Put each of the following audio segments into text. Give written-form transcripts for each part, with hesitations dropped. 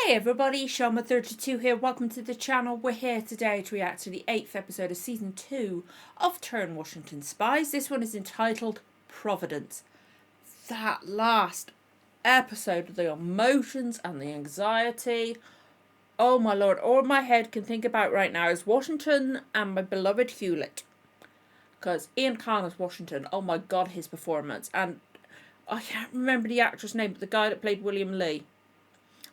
Hey everybody, Shama32 here. Welcome to the channel. We're here today to react to the 8th episode of Season 2 of Turn Washington Spies. This one is entitled Providence. That last episode, the emotions and the anxiety. Oh my lord, all my head can think about right now is Washington and my beloved Hewlett. Because Ian Khan as Washington, oh my god, his performance. And I can't remember the actor's name, but the guy that played William Lee.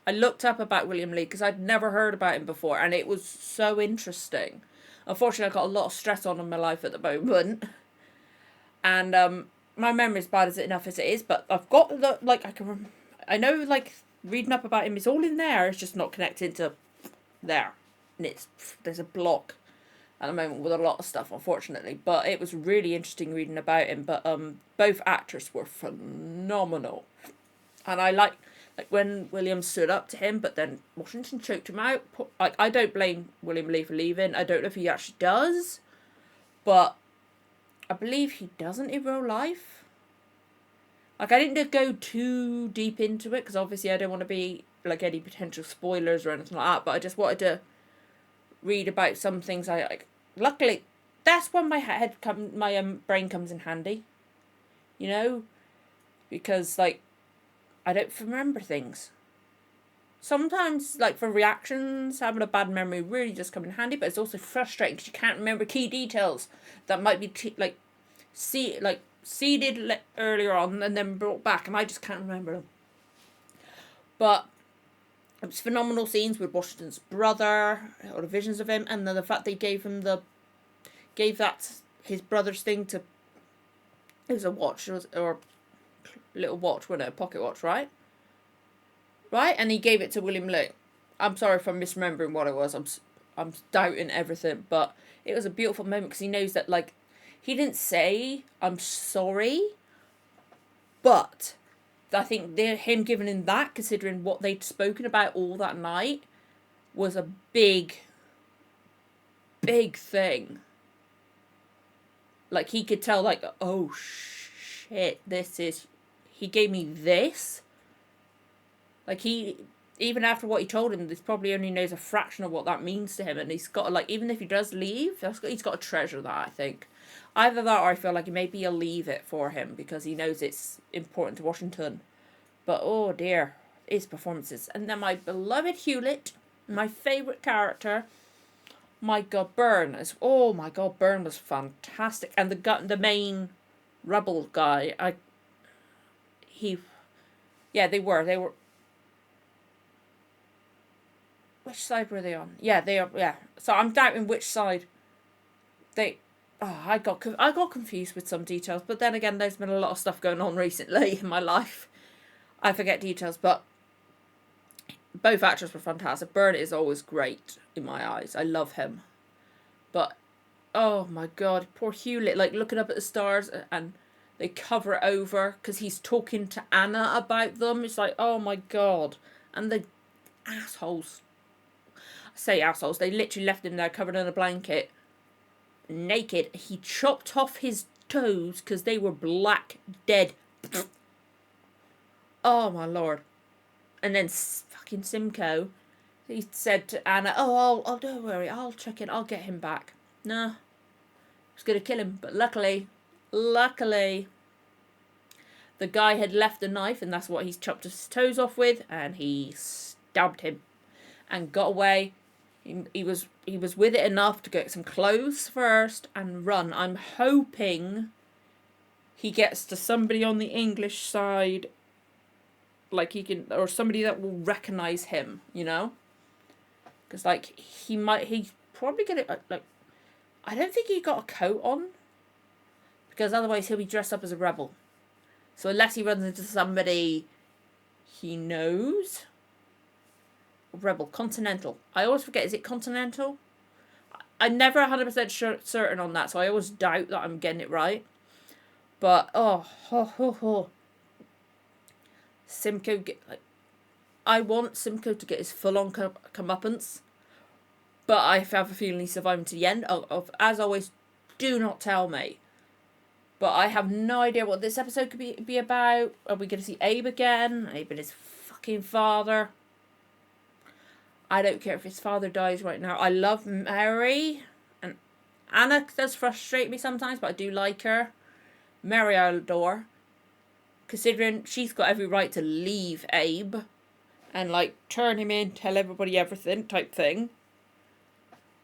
I looked up about William Lee because I'd never heard about him before, and it was so interesting. Unfortunately, I've got a lot of stress on in my life at the moment, and my memory's bad enough as it is. But I've got I know reading up about him is all in there. It's just not connected to there, and there's a block at the moment with a lot of stuff, unfortunately. But it was really interesting reading about him. But both actors were phenomenal, and I like when William stood up to him, but then Washington choked him out. I don't blame William Lee for leaving. I don't know if he actually does, but I believe he doesn't in real life. I didn't go too deep into it because obviously I don't want to be any potential spoilers or anything like that. But I just wanted to read about some things I like. Luckily, that's when my brain comes in handy. You know, because I don't remember things. Sometimes, for reactions, having a bad memory really does come in handy, but it's also frustrating because you can't remember key details that might be seeded earlier on and then brought back, and I just can't remember them. But it was phenomenal scenes with Washington's brother, or the visions of him, and then the fact they gave his brother's thing to. It was a watch, or little watch, wasn't it? A pocket watch, right? Right? And he gave it to William Lee. I'm sorry if I'm misremembering what it was. I'm doubting everything, but it was a beautiful moment because he knows that he didn't say I'm sorry, but I think him giving him that, considering what they'd spoken about all that night, was a big thing. He could tell oh shit, he gave me this. Even after what he told him, this probably only knows a fraction of what that means to him, and he's got to, even if he does leave, he's got to treasure that, I think. Either that, or I feel like maybe he'll leave it for him because he knows it's important to Washington. But oh dear, his performances. And then my beloved Hewlett, my favourite character, my god, Byrne. Oh my god, Byrne was fantastic. And the main rebel guy, they were. Which side were they on? Yeah, they are. Yeah, so I'm doubting which side. I got confused with some details, but then again, there's been a lot of stuff going on recently in my life. I forget details, but both actors were fantastic. Byrne is always great in my eyes. I love him, but oh my god, poor Hewlett. Looking up at the stars and they cover it over because he's talking to Anna about them. It's oh my god, and the assholes. Say assholes, they literally left him there covered in a blanket, naked. He chopped off his toes because they were black, dead. Oh my lord. And then fucking Simcoe, he said to Anna, oh, don't worry, I'll check it, I'll get him back. No, I was gonna kill him, but luckily, the guy had left the knife, and that's what he's chopped his toes off with, and he stabbed him and got away. He was with it enough to get some clothes first and run. I'm hoping he gets to somebody on the English side, he can, or somebody that will recognize him, because he's probably gonna I don't think he got a coat on, because otherwise he'll be dressed up as a rebel. So unless he runs into somebody he knows. Rebel. Continental. I always forget, is it Continental? I'm never 100% certain on that, so I always doubt that I'm getting it right. But, Simcoe, I want Simcoe to get his full-on comeuppance, but I have a feeling he's surviving to the end. As always, do not tell me. But I have no idea what this episode could be about. Are we going to see Abe again? Abe and his fucking father. I don't care if his father dies right now. I love Mary. And Anna does frustrate me sometimes, but I do like her. Mary I adore. Considering she's got every right to leave Abe and like turn him in, tell everybody everything type thing.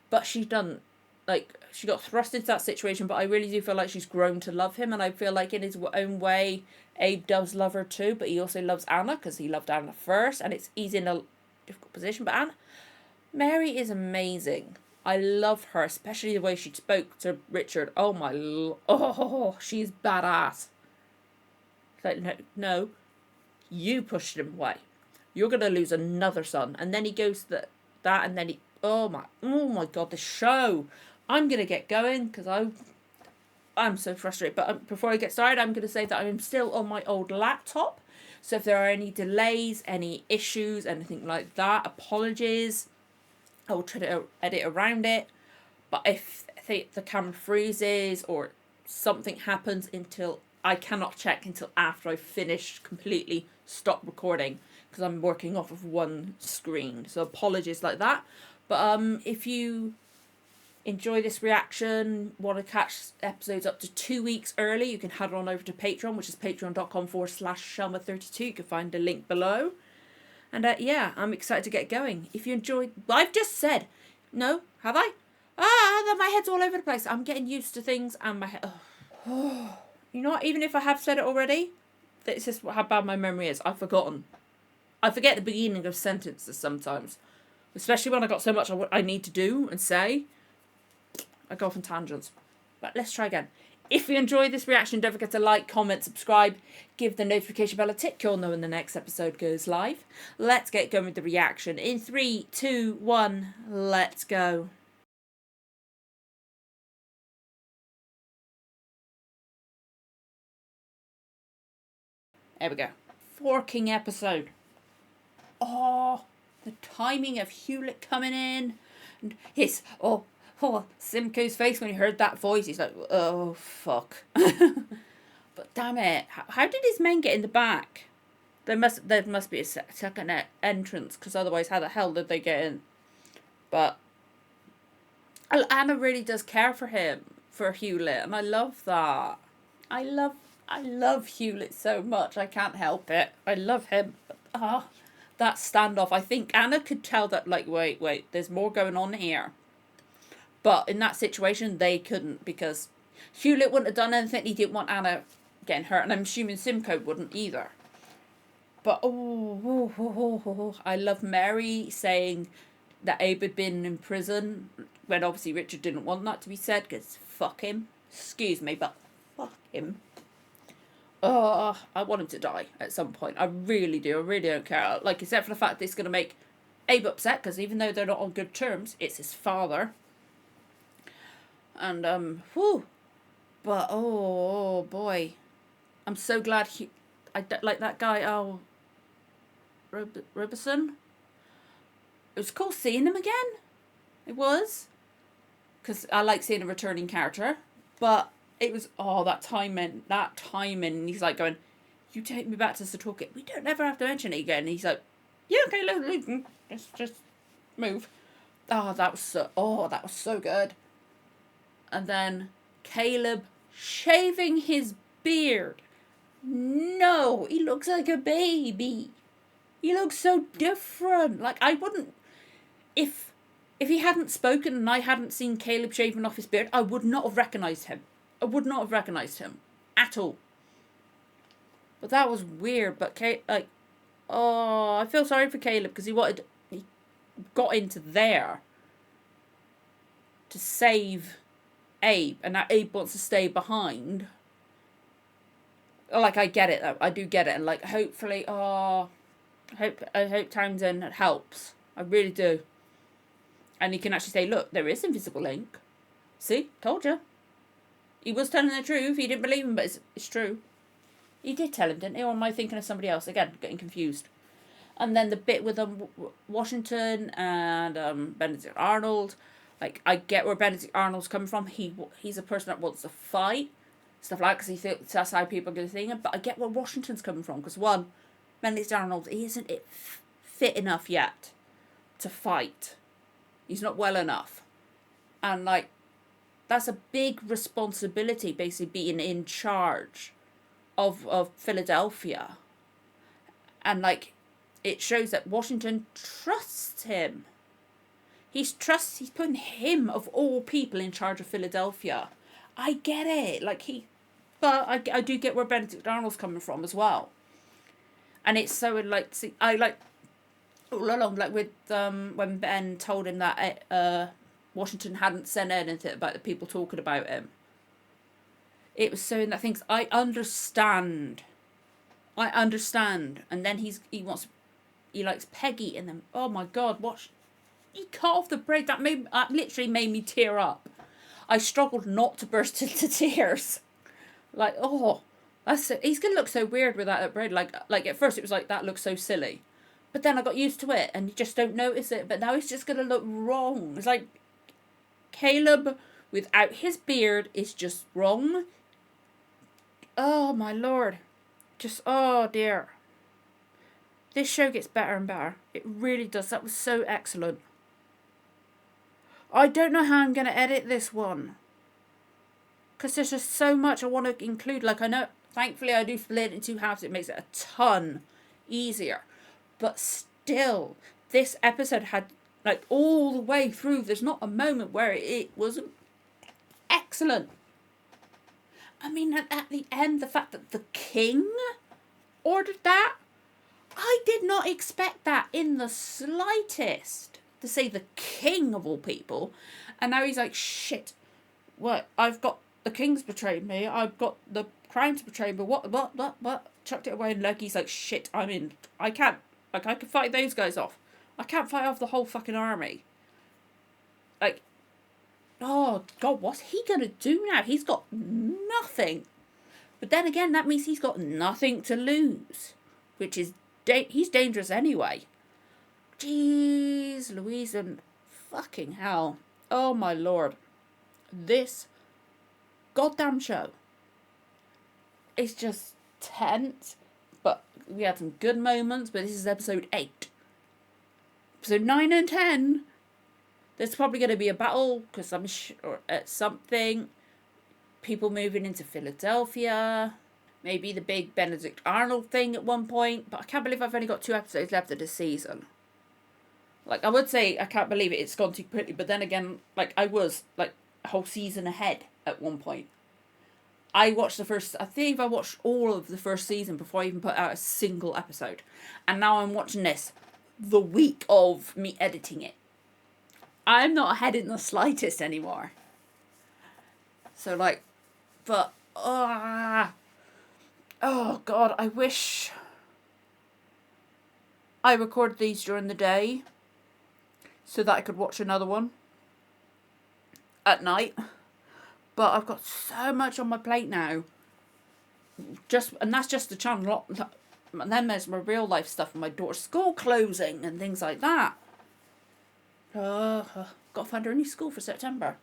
But she doesn't. Like, she got thrust into that situation, but I really do feel like she's grown to love him, and I feel like in his own way, Abe does love her too, but he also loves Anna, because he loved Anna first, and he's in a difficult position, but Mary is amazing. I love her, especially the way she spoke to Richard. Oh, she's badass. It's like, no, you pushed him away. You're going to lose another son. And then he goes to that, and then oh my God, the show. I'm going to get going because I'm so frustrated. But before I get started, I'm going to say that I'm still on my old laptop. So if there are any delays, any issues, anything like that, apologies. I will try to edit around it. But if the camera freezes or something happens until I cannot check until after I've finished completely stop recording because I'm working off of one screen. So apologies like that. But if you enjoy this reaction, want to catch episodes up to 2 weeks early, you can head on over to Patreon, which is patreon.com/Shelma32. You can find the link below. And yeah, I'm excited to get going. If you enjoyed, I've just said, no, have I? My head's all over the place. I'm getting used to things and my head. Oh. You know what? Even if I have said it already, that's just how bad my memory is. I've forgotten. I forget the beginning of sentences sometimes. Especially when I got so much I need to do and say. I go off on tangents. But let's try again. If you enjoyed this reaction, don't forget to like, comment, subscribe, give the notification bell a tick. You'll know when the next episode goes live. Let's get going with the reaction. In 3, 2, 1, let's go. There we go. Forking episode. Oh, the timing of Hewlett coming in. And his, Simcoe's face when he heard that voice. He's like, oh, fuck. But damn it. How did his men get in the back? There must be a second entrance, because otherwise how the hell did they get in? But Anna really does care for him, for Hewlett, and I love that. I love Hewlett so much. I can't help it. I love him. That standoff. I think Anna could tell that, like, wait, there's more going on here. But in that situation, they couldn't, because Hewlett wouldn't have done anything. He didn't want Anna getting hurt, and I'm assuming Simcoe wouldn't either. But I love Mary saying that Abe had been in prison, when obviously Richard didn't want that to be said, because fuck him. Excuse me, but fuck him. Oh, I want him to die at some point. I really do. I really don't care. Like, except for the fact that it's going to make Abe upset, because even though they're not on good terms, it's his father. And, but, oh boy. I'm so glad I like that guy, Robertson. It was cool seeing him again. It was. Because I like seeing a returning character. But it was, that timing. And he's like going, you take me back to Setauket. We don't ever have to mention it again. And he's like, yeah, okay, let's just move. That was so good. And then Caleb shaving his beard. No, he looks like a baby. He looks so different. Like, I wouldn't, if he hadn't spoken and I hadn't seen Caleb shaving off his beard, I would not have recognised him. I would not have recognised him at all. But that was weird. But I feel sorry for Caleb, because he got into there to save Abe, and now Abe wants to stay behind. Like, I get it though. I do get it, and like, hopefully, I hope Townsend helps. I really do. And he can actually say, look, there is invisible ink. See, told you. He was telling the truth. He didn't believe him, but it's true. He did tell him, didn't he? Or am I thinking of somebody else? Again, getting confused. And then the bit with Washington and Benedict Arnold. Like, I get where Benedict Arnold's coming from. He's a person that wants to fight. Stuff like that, because he thinks that's how people are going to think him. But I get where Washington's coming from. Because, one, Benedict Arnold, he isn't fit enough yet. to fight. He's not well enough. And, like, that's a big responsibility, basically being in charge of Philadelphia. And, like, it shows that Washington trusts him. He's putting him, of all people, in charge of Philadelphia. I get it. Like, but I do get where Benedict Arnold's coming from as well. And it's so, like, see, I, like, all along, like, with, when Ben told him that, Washington hadn't said anything about the people talking about him. It was so in that things, I understand. And then he likes Peggy, and then, oh my God, he cut off the braid. That literally made me tear up. I struggled not to burst into tears. Like, oh, he's gonna look so weird without that braid. Like at first it was like, that looks so silly, but then I got used to it, and you just don't notice it. But now it's just gonna look wrong. It's like Caleb without his beard is just wrong. Oh my Lord, just, oh dear. This show gets better and better. It really does. That was so excellent. I don't know how I'm going to edit this one, because there's just so much I want to include. Like, I know, thankfully I do split it in two halves. It makes it a ton easier. But still, this episode had, like, all the way through, there's not a moment where it wasn't excellent. I mean, at the end, the fact that the king ordered that, I did not expect that in the slightest. To say the king of all people. And now he's like, shit, what? I've got, the king's betrayed me. I've got the crown's betrayed me. What? Chucked it away, and Loki's like, shit, I'm in. I can't, like, I can fight those guys off. I can't fight off the whole fucking army. Like, oh God, what's he gonna do now? He's got nothing. But then again, that means he's got nothing to lose, which is, he's dangerous anyway. Jeez Louise and fucking hell. Oh my Lord. This goddamn show is just tense, but we had some good moments. But this is episode 8. Episode 9 and 10, there's probably going to be a battle, because I'm sure at something, people moving into Philadelphia, maybe the big Benedict Arnold thing at one point. But I can't believe I've only got 2 episodes left of this season. Like, I would say I can't believe it's gone too quickly, but then again, like, I was, like, a whole season ahead at one point. I think I watched all of the first season before I even put out a single episode. And now I'm watching this the week of me editing it. I'm not ahead in the slightest anymore. So, like, but, oh God, I wish I recorded these during the day, so that I could watch another one at night. But I've got so much on my plate now. And that's just the channel. And then there's my real life stuff and my daughter's school closing and things like that. Got to find her a new school for September.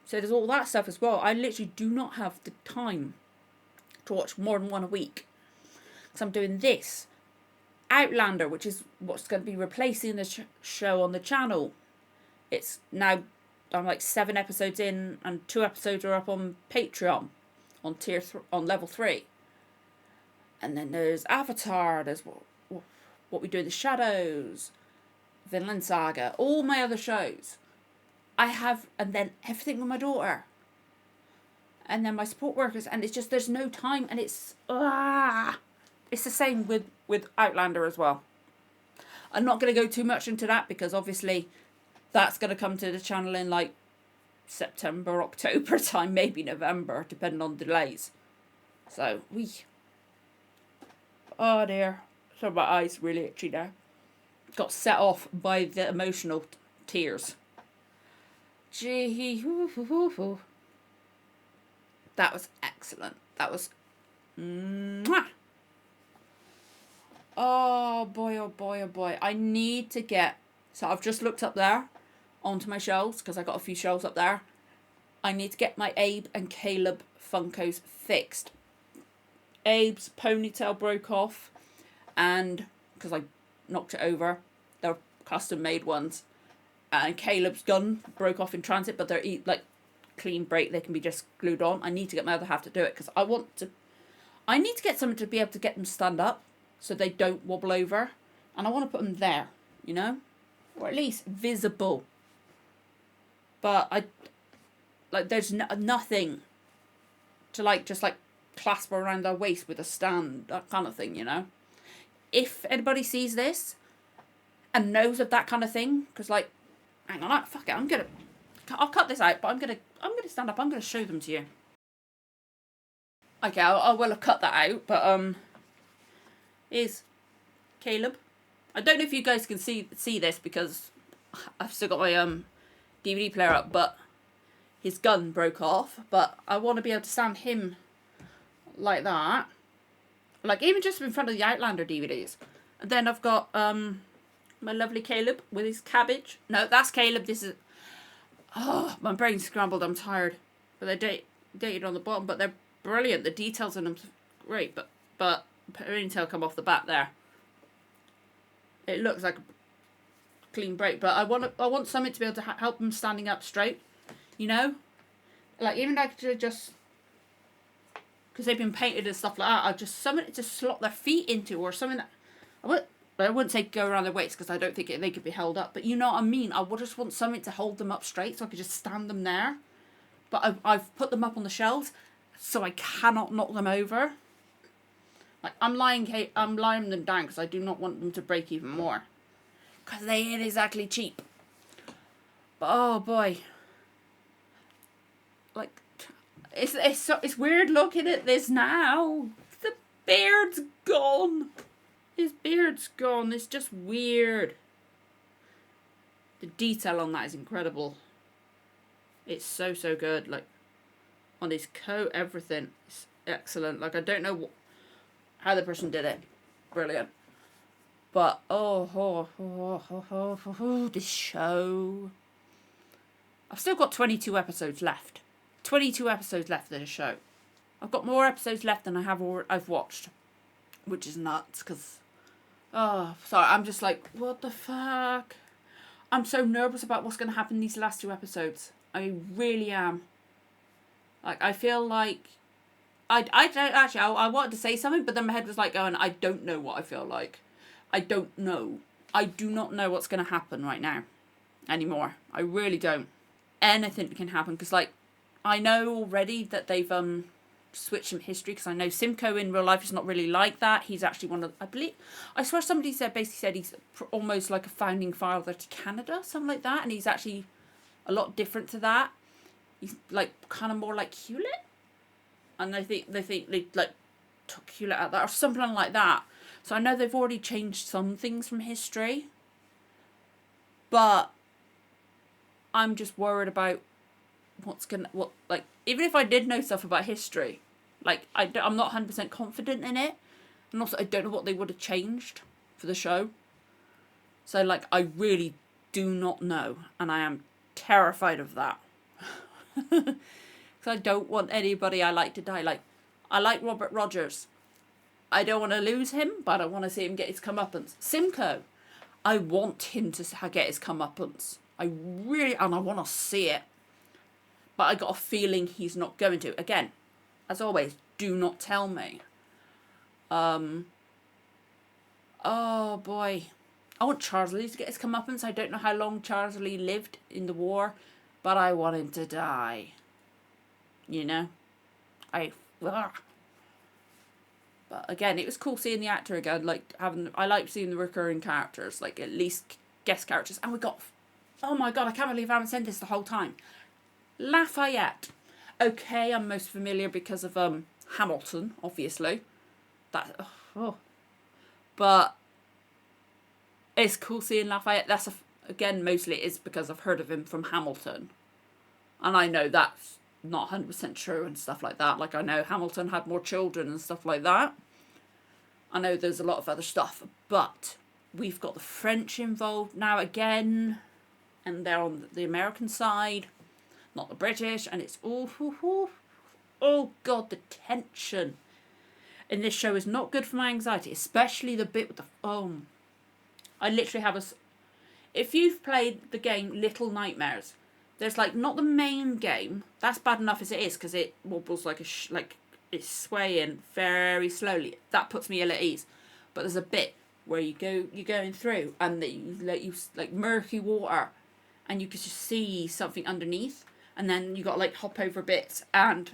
So there's all that stuff as well. I literally do not have the time to watch more than one a week. Because I'm doing this. Outlander, which is what's going to be replacing the show on the channel. It's now, I'm like 7 episodes in, and 2 episodes are up on Patreon on on level 3. And then there's Avatar, there's what we do in the Shadows, Vinland Saga, all my other shows. I have, and then everything with my daughter. And then my support workers, and it's just, there's no time, and it's the same with Outlander as well. I'm not going to go too much into that, because obviously that's going to come to the channel in like September, October time, maybe November, depending on delays. So, oh dear. So my eyes really itchy now. Got set off by the emotional tears. Gee, that was excellent. That was, mwah. Oh boy, oh boy, oh boy. I need to get, so I've just looked up there onto my shelves, because I got a few shelves up there. I need to get my Abe and Caleb Funkos fixed. Abe's ponytail broke off, and because I knocked it over, they're custom made ones. And Caleb's gun broke off in transit, but they're like clean break. They can be just glued on. I need to get my other half to do it because I need to get someone to be able to get them stand up so they don't wobble over. And I want to put them there, you know? Or at least visible. But there's nothing to just clasp around their waist with a stand, that kind of thing, you know? If anybody sees this and knows of that kind of thing, because hang on, fuck it, I'll cut this out, but I'm gonna stand up, I'm gonna show them to you. Okay, I will have cut that out, but here's Caleb. I don't know if you guys can see this because I've still got my DVD player up, but his gun broke off. But I want to be able to stand him like that, even just in front of the Outlander DVDs. And then I've got my lovely Caleb with his cabbage. No, that's Caleb. This is my brain's scrambled. I'm tired. But they're dated on the bottom, but they're brilliant. The details in them great, but ponytail come off the back there. It looks like a clean break, but I want something to be able to help them standing up straight, you know, even to just because they've been painted and stuff like that. I just something to slot their feet into, or something that I wouldn't say go around their waist because I don't think they could be held up. But you know what I mean. I would just want something to hold them up straight so I could just stand them there. But I've put them up on the shelves so I cannot knock them over. I'm lying them down because I do not want them to break even more. Because they ain't exactly cheap. But oh boy. It's weird looking at this now. The beard's gone. His beard's gone. It's just weird. The detail on that is incredible. It's so good. On his coat, everything. It's excellent. I don't know how the person did it. Brilliant. But this show. I've still got 22 episodes left. 22 episodes left of the show. I've got more episodes left than I've watched, which is nuts. Because sorry, I'm just what the fuck? I'm so nervous about what's going to happen in these last 2 episodes. I really am. I feel like I don't actually. I wanted to say something, but then my head was going, I don't know what I feel like. I don't know. I do not know what's going to happen right now anymore. I really don't. Anything can happen because I know already that they've switched some history because I know Simcoe in real life is not really like that. He's actually I swear somebody basically said he's almost like a founding father to Canada, something like that, and he's actually a lot different to that. He's kind of more like Hewlett. And they think they took Hewlett out of that or something like that. So I know they've already changed some things from history. But I'm just worried about even if I did know stuff about history, I'm not 100% confident in it. And also I don't know what they would have changed for the show. So I really do not know. And I am terrified of that. Because I don't want anybody I like to die. I like Robert Rogers. I don't want to lose him, but I want to see him get his comeuppance. Simcoe, I want him to get his comeuppance. And I want to see it. But I got a feeling he's not going to. Again, as always, do not tell me. Oh boy. I want Charles Lee to get his comeuppance. I don't know how long Charles Lee lived in the war, but I want him to die. You know? But again, it was cool seeing the actor again. I like seeing the recurring characters, at least guest characters. And we got, oh my god, I can't believe I haven't said this the whole time. Lafayette. Okay, I'm most familiar because of Hamilton, obviously. But it's cool seeing Lafayette. Again, mostly it's because I've heard of him from Hamilton. And I know that's not 100% true and stuff like that. I know Hamilton had more children and stuff like that. I know there's a lot of other stuff. But we've got the French involved now again. And they're on the American side, not the British. And it's oh god, the tension in this show is not good for my anxiety. Especially the bit with the... I literally have If you've played the game Little Nightmares, there's like not the main game. That's bad enough as it is because it wobbles like it's swaying very slowly. That puts me ill at ease. But there's a bit where you're going through and you like murky water, and you can just see something underneath, and then you got to like hop over bits and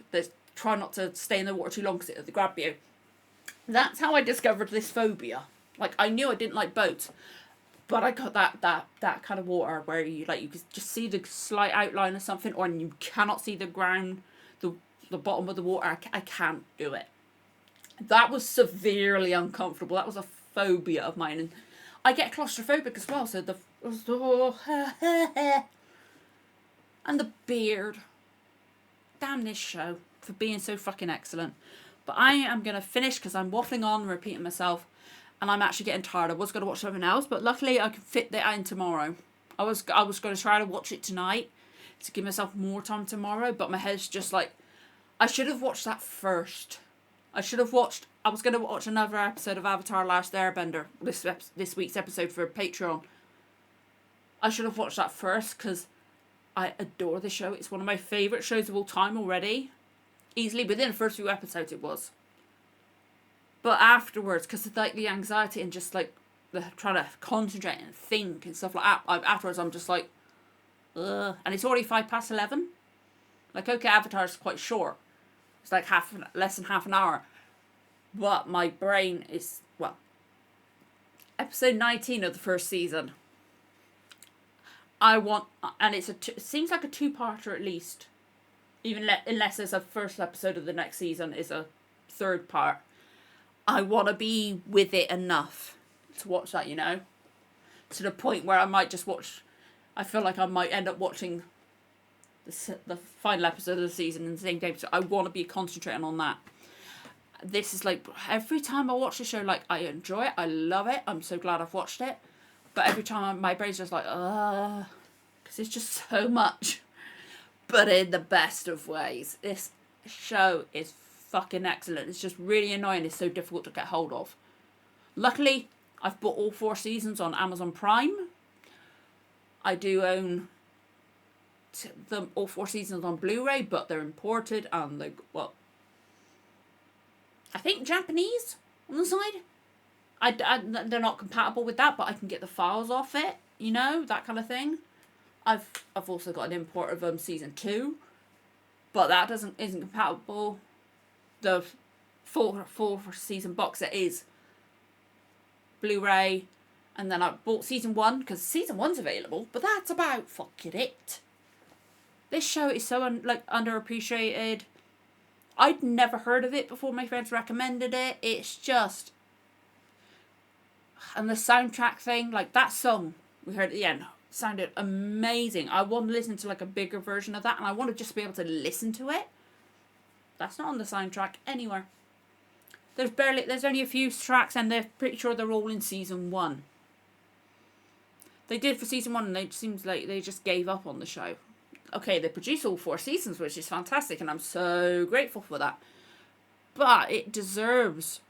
try not to stay in the water too long because it'll grab you. That's how I discovered this phobia. Like, I knew I didn't like boats, but I got that kind of water where you can just see the slight outline of something, or you cannot see the ground, the bottom of the water. I can't do it. That was severely uncomfortable. That was a phobia of mine, and I get claustrophobic as well. So and the beard. Damn this show for being so fucking excellent. But I am going to finish because I'm waffling on and repeating myself, and I'm actually getting tired. I was going to watch something else, but luckily I can fit that in tomorrow. I was going to try to watch it tonight to give myself more time tomorrow, but my head's just like, I should have watched that first. I was going to watch another episode of Avatar Last Airbender, this week's episode for Patreon. I should have watched that first because I adore the show. It's one of my favourite shows of all time already. Easily within the first few episodes it was. But afterwards, because of like the anxiety and just like the trying to concentrate and think and stuff like that, afterwards I'm just like, ugh. And it's already 11:05. Like, okay, Avatar's quite short. It's like less than half an hour. But my brain is, well, episode 19 of the first season. And it seems like a two-parter at least. Unless there's a first episode of the next season is a third part. I want to be with it enough to watch that, to the point where I might just watch. I feel like I might end up watching the final episode of the season in the same day. So I want to be concentrating on that. This is like, every time I watch the show, like, I enjoy it, I love it, I'm so glad I've watched it. But every time my brain's just like, because it's just so much. But in the best of ways. This show is fucking excellent. It's just really annoying. It's so difficult to get hold of. Luckily, I've bought all 4 seasons on Amazon Prime. I do own all 4 seasons on Blu-ray, but they're imported and I think Japanese on the side. They're not compatible with that, but I can get the files off it, that kind of thing. I've also got an import of season 2, but that isn't compatible. The full season box set is Blu-ray, and then I bought season 1 because season 1's available, but that's about fucking it. This show is so underappreciated. I'd never heard of it before my friends recommended it. It's just, and the soundtrack thing, like that song we heard at the end, sounded amazing. I want to listen to like a bigger version of that, and I want to just be able to listen to it. That's not on the soundtrack anywhere. There's only a few tracks, and they're pretty sure they're all in season 1. They did for season 1, and it seems like they just gave up on the show. Okay, they produced all 4 seasons, which is fantastic, and I'm so grateful for that. But it deserves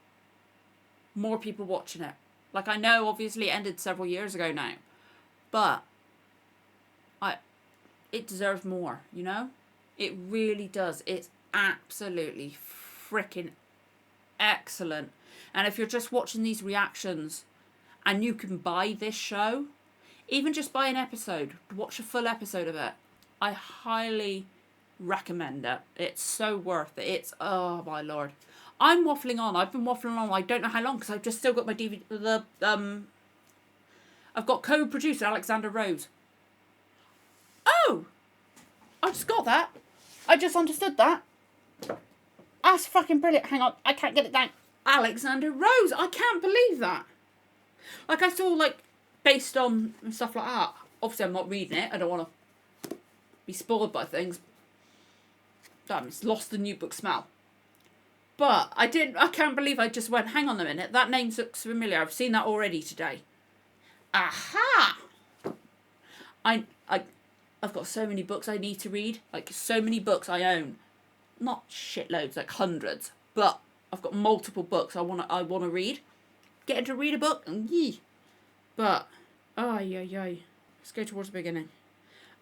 more people watching it. Like, I know, obviously, it ended several years ago now, but it deserves more, It really does. It's absolutely freaking excellent. And if you're just watching these reactions and you can buy this show, even just buy an episode, watch a full episode of it, I highly recommend it. It's so worth it. It's, oh my lord. I'm waffling on. I've been waffling on. I don't know how long because I've just still got my DVD. I've got co-producer Alexander Rose. Oh! I just got that. I just understood that. That's fucking brilliant. Hang on. I can't get it down. Alexander Rose. I can't believe that. Like, I saw, based on and stuff like that. Obviously, I'm not reading it. I don't want to be spoiled by things. Damn, it's lost the new book smell. But I can't believe I just went, hang on a minute, that name looks familiar. I've seen that already today. Aha! I've got so many books I need to read. So many books I own. Not shitloads, hundreds. But I've got multiple books I wanna read. Getting to read a book, and yee. But, ay. Let's go towards the beginning.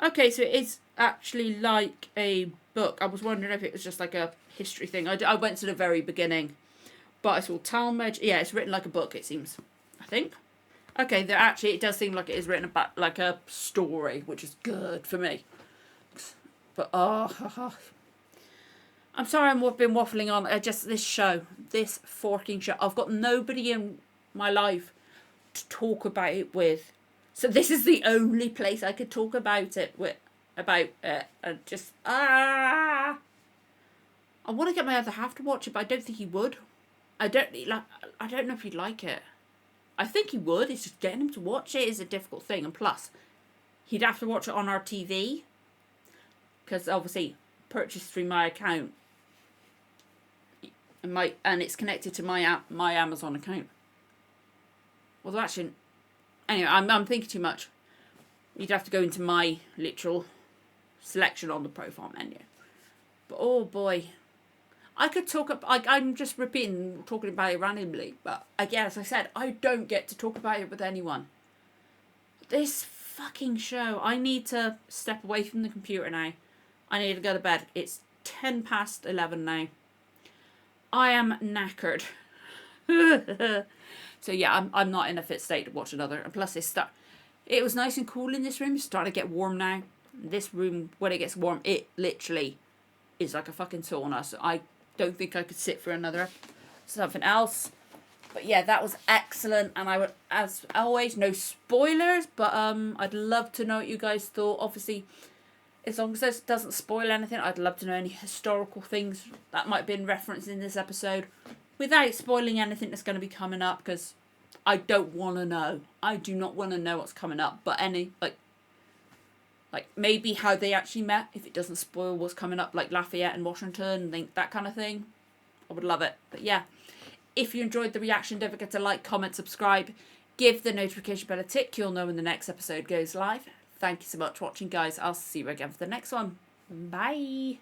Okay, so it is actually like a book. I was wondering if it was just like a history thing. I went to the very beginning, but I saw Talmud. Yeah, it's written like a book, it seems. I think. Okay, it does seem like it is written about like a story, which is good for me. But I'm sorry I've been waffling on. This forking show. I've got nobody in my life to talk about it with. So this is the only place I could talk about it with. I want to get my other half to watch it, but I don't think he would. I don't know if he'd like it. I think he would. It's just getting him to watch it is a difficult thing, and plus, he'd have to watch it on our TV, because obviously purchased through my account, and it's connected to my Amazon account. Although actually, anyway, I'm thinking too much. You'd have to go into my literal selection on the profile menu. But oh boy, I could talk up. I'm just talking about it randomly. But again, as I said, I don't get to talk about it with anyone. This fucking show. I need to step away from the computer now. I need to go to bed. It's 11:10 now. I am knackered. So yeah, I'm not in a fit state to watch another. And plus, it was nice and cool in this room. It's starting to get warm now. This room, when it gets warm, it literally is like a fucking sauna. So I don't think I could sit for another something else. But yeah, that was excellent. And I would, as always, no spoilers. But I'd love to know what you guys thought. Obviously, as long as this doesn't spoil anything, I'd love to know any historical things that might have been referenced in this episode, without spoiling anything that's going to be coming up, because I don't want to know. I do not want to know what's coming up. But like maybe how they actually met, if it doesn't spoil what's coming up, like Lafayette and Washington, that kind of thing. I would love it. But yeah, if you enjoyed the reaction, don't forget to like, comment, subscribe, give the notification bell a tick. You'll know when the next episode goes live. Thank you so much for watching, guys. I'll see you again for the next one. Bye.